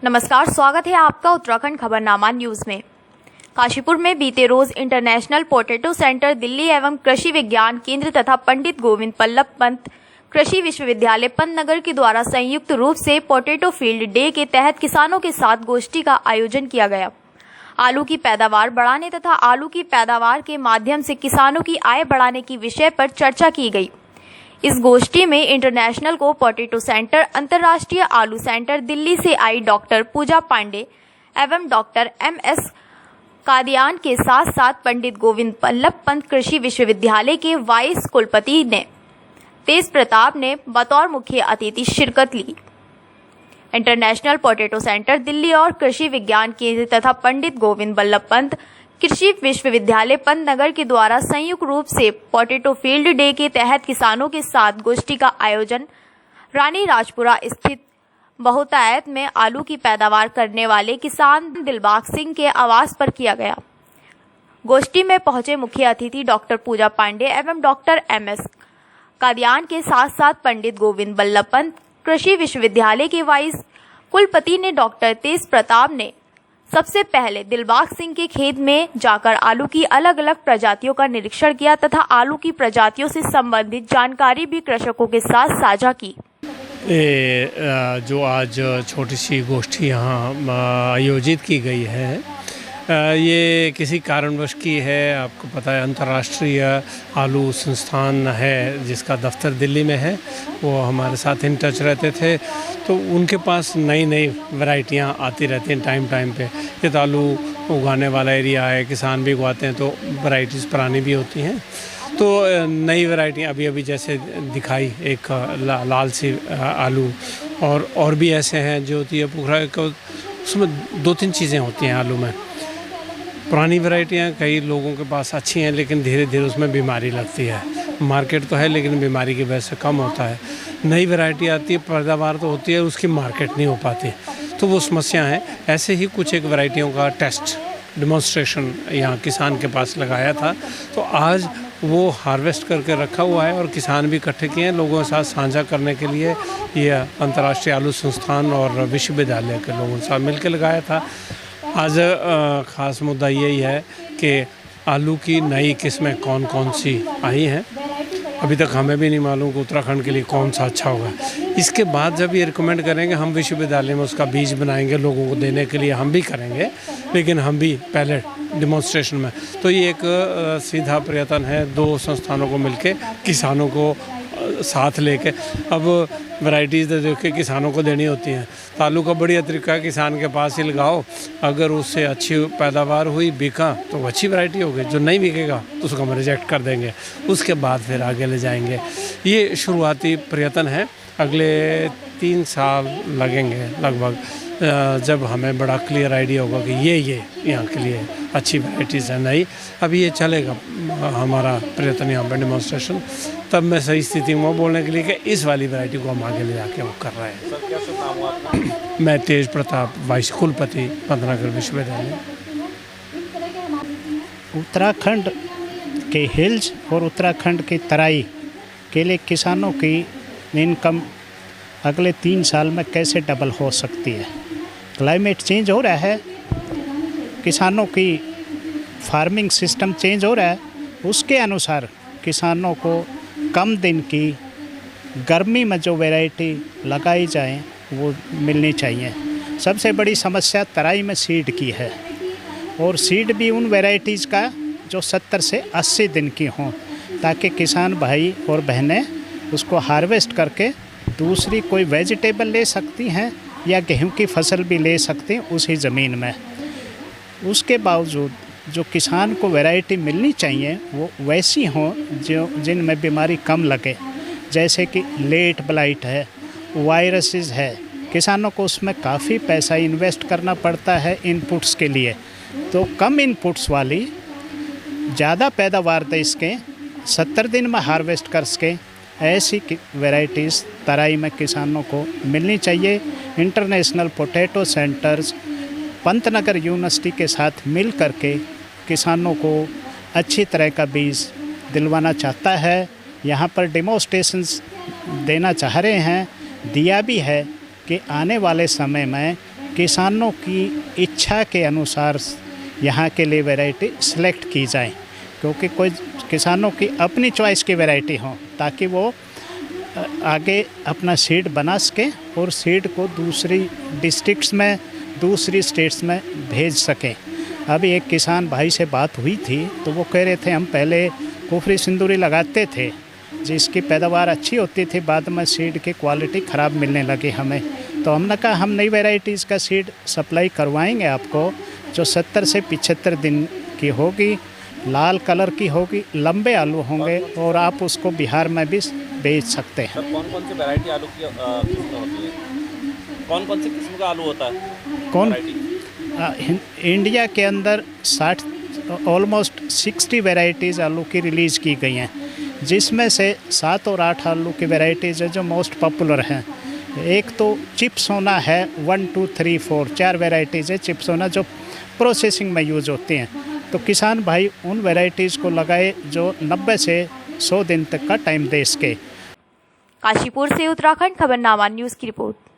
नमस्कार, स्वागत है आपका उत्तराखंड खबरनामा न्यूज में। काशीपुर में बीते रोज इंटरनेशनल पोटैटो सेंटर दिल्ली एवं कृषि विज्ञान केंद्र तथा पंडित गोविंद बल्लभ पंत कृषि विश्वविद्यालय पंतनगर के द्वारा संयुक्त रूप से पोटैटो फील्ड डे के तहत किसानों के साथ गोष्ठी का आयोजन किया गया। आलू की पैदावार बढ़ाने तथा आलू की पैदावार के माध्यम से किसानों की आय बढ़ाने की विषय पर चर्चा की गई। इस गोष्ठी में इंटरनेशनल को पोटैटो सेंटर, अंतर्राष्ट्रीय आलू सेंटर दिल्ली से आई डॉक्टर पूजा पांडे एवं डॉक्टर MS कादियान के साथ साथ पंडित गोविंद बल्लभ पंत कृषि विश्वविद्यालय के वाइस कुलपति ने तेज प्रताप ने बतौर मुख्य अतिथि शिरकत ली। इंटरनेशनल पोटैटो सेंटर दिल्ली और कृषि विज्ञान केंद्र तथा पंडित गोविंद बल्लभ पंत कृषि विश्वविद्यालय पंतनगर के द्वारा संयुक्त रूप से पोटैटो फील्ड डे के तहत किसानों के साथ गोष्ठी का आयोजन रानी राजपुरा स्थित बहुतायत में आलू की पैदावार करने वाले किसान दिलबाग सिंह के आवास पर किया गया। गोष्ठी में पहुंचे मुख्य अतिथि डॉक्टर पूजा पांडे एवं डॉक्टर MS कादियान के साथ साथ पंडित गोविंद बल्लभ पंत कृषि विश्वविद्यालय के वाइस कुलपति ने डॉक्टर तेज प्रताप ने सबसे पहले दिलबाग सिंह के खेत में जाकर आलू की अलग अलग प्रजातियों का निरीक्षण किया तथा आलू की प्रजातियों से संबंधित जानकारी भी कृषकों के साथ साझा की। जो आज छोटी सी गोष्ठी यहाँ आयोजित की गई है, ये किसी कारणवश की है। आपको पता है अंतर्राष्ट्रीय आलू संस्थान है जिसका दफ्तर दिल्ली में है, वो हमारे साथ इन टच रहते थे, तो उनके पास नई नई वैरायटियाँ आती रहती हैं टाइम पे। ये तो आलू उगाने वाला एरिया है, किसान भी उगाते हैं, तो वैरायटीज़ पुरानी भी होती हैं। तो नई वैरायटियाँ अभी जैसे दिखाई एक लाल सी आलू, और भी ऐसे हैं जो होती है पुखरा, उसमें 2-3 चीज़ें होती हैं आलू में। पुरानी वैरायटियाँ कई लोगों के पास अच्छी हैं, लेकिन धीरे धीरे उसमें बीमारी लगती है। मार्केट तो है लेकिन बीमारी की वजह से कम होता है। नई वैरायटी आती है, पैदावार तो होती है, उसकी मार्केट नहीं हो पाती, तो वो समस्या है। ऐसे ही कुछ एक वैरायटियों का टेस्ट डेमोन्स्ट्रेशन यहाँ किसान के पास लगाया था, तो आज वो हार्वेस्ट करके रखा हुआ है और किसान भी इकट्ठे किए हैं लोगों के साथ साझा करने के लिए। ये अंतर्राष्ट्रीय आलू संस्थान और विश्वविद्यालय के लोगों के साथ मिलकर लगाया था। आज ख़ास मुद्दा यही है कि आलू की नई किस्में कौन कौन सी आई हैं। अभी तक हमें भी नहीं मालूम कि उत्तराखंड के लिए कौन सा अच्छा होगा। इसके बाद जब ये रिकमेंड करेंगे, हम विश्वविद्यालय में उसका बीज बनाएंगे लोगों को देने के लिए, हम भी करेंगे, लेकिन हम भी पहले डिमॉन्स्ट्रेशन में। तो ये एक सीधा प्रयत्न है 2 संस्थानों को मिलके किसानों को साथ लेके। अब वैरायटीज़ देख के किसानों को देनी होती हैं, तो आलू का बढ़िया तरीका है किसान के पास ही लगाओ। अगर उससे अच्छी पैदावार हुई, बिका, तो अच्छी वैरायटी होगी। जो नहीं बिकेगा तो उसको हम रिजेक्ट कर देंगे, उसके बाद फिर आगे ले जाएंगे। ये शुरुआती प्रयत्न है, अगले 3 साल लगेंगे लगभग, जब हमें बड़ा क्लियर आइडिया होगा कि ये यहाँ के लिए अच्छी वैरायटीज़ है नई। अभी ये चलेगा हमारा प्रयत्न यहाँ पर डेमोन्स्ट्रेशन, तब मैं सही स्थिति में बोलने के लिए कि इस वाली वैरायटी को हम आगे ले जाके वो कर रहे हैं। सर, क्या शुभ नाम हुआ आपका? मैं तेज प्रताप, वाइस कुलपति पंतनगर विश्वविद्यालय। उत्तराखंड के हिल्स और उत्तराखंड की तराई के लिए किसानों की इनकम अगले 3 साल में कैसे डबल हो सकती है। क्लाइमेट चेंज हो रहा है, किसानों की फार्मिंग सिस्टम चेंज हो रहा है, उसके अनुसार किसानों को कम दिन की गर्मी में जो वैरायटी लगाई जाए वो मिलनी चाहिए। सबसे बड़ी समस्या तराई में सीड की है, और सीड भी उन वैरायटीज़ का जो 70 से 80 दिन की हों, ताकि किसान भाई और बहनें उसको हार्वेस्ट करके दूसरी कोई वेजिटेबल ले सकती हैं या गेहूं की फसल भी ले सकती हैं उसी ज़मीन में। उसके बावजूद जो किसान को वैरायटी मिलनी चाहिए वो वैसी हों जो जिनमें बीमारी कम लगे, जैसे कि लेट ब्लाइट है, वायरसेस है। किसानों को उसमें काफ़ी पैसा इन्वेस्ट करना पड़ता है इनपुट्स के लिए, तो कम इनपुट्स वाली ज़्यादा पैदावार दे इसके 70 दिन में हार्वेस्ट कर सकें, ऐसी वैरायटीज़ तराई में किसानों को मिलनी चाहिए। International potato centres Pantnagar university के साथ मिल करके किसानों को अच्छी तरह का बीज दिलवाना चाहता है। यहाँ पर डेमोन्स्ट्रेशंस देना चाह रहे हैं, दिया भी है कि आने वाले समय में किसानों की इच्छा के अनुसार यहाँ के लिए वैरायटी सेलेक्ट की जाए, क्योंकि कोई किसानों की अपनी चॉइस की वैरायटी हो, ताकि वो आगे अपना सीड बना सके और सीड को दूसरी डिस्ट्रिक्ट्स में, दूसरी स्टेट्स में भेज सकें। अभी एक किसान भाई से बात हुई थी, तो वो कह रहे थे हम पहले कुफरी सिंदूरी लगाते थे जिसकी पैदावार अच्छी होती थी, बाद में सीड की क्वालिटी ख़राब मिलने लगी हमें। तो हमने कहा हम नई वैरायटीज़ का सीड सप्लाई करवाएंगे आपको, जो 70 से 75 दिन की होगी, लाल कलर की होगी, लंबे आलू होंगे और आप उसको बिहार में भी बेच सकते हैं। सर कौन कौन सी वैरायटी आलू की किस्में होती है? कौन कौन सी किस्म का आलू होता है? कौन वैरायटी? इंडिया के अंदर 60 ऑलमोस्ट 60 वैरायटीज़ आलू की रिलीज़ की गई हैं, जिसमें से 7 और 8 आलू की वैरायटीज़ है जो मोस्ट पॉपुलर हैं। एक तो चिप्सोना है, 1 2 3 4 4 वैरायटीज़ है चिप्सोना जो प्रोसेसिंग में यूज़ होती हैं। तो किसान भाई उन वैरायटीज़ को लगाए जो 90 से 100 दिन तक का टाइम दे सके। काशीपुर से उत्तराखंड खबरनामा न्यूज़ की रिपोर्ट।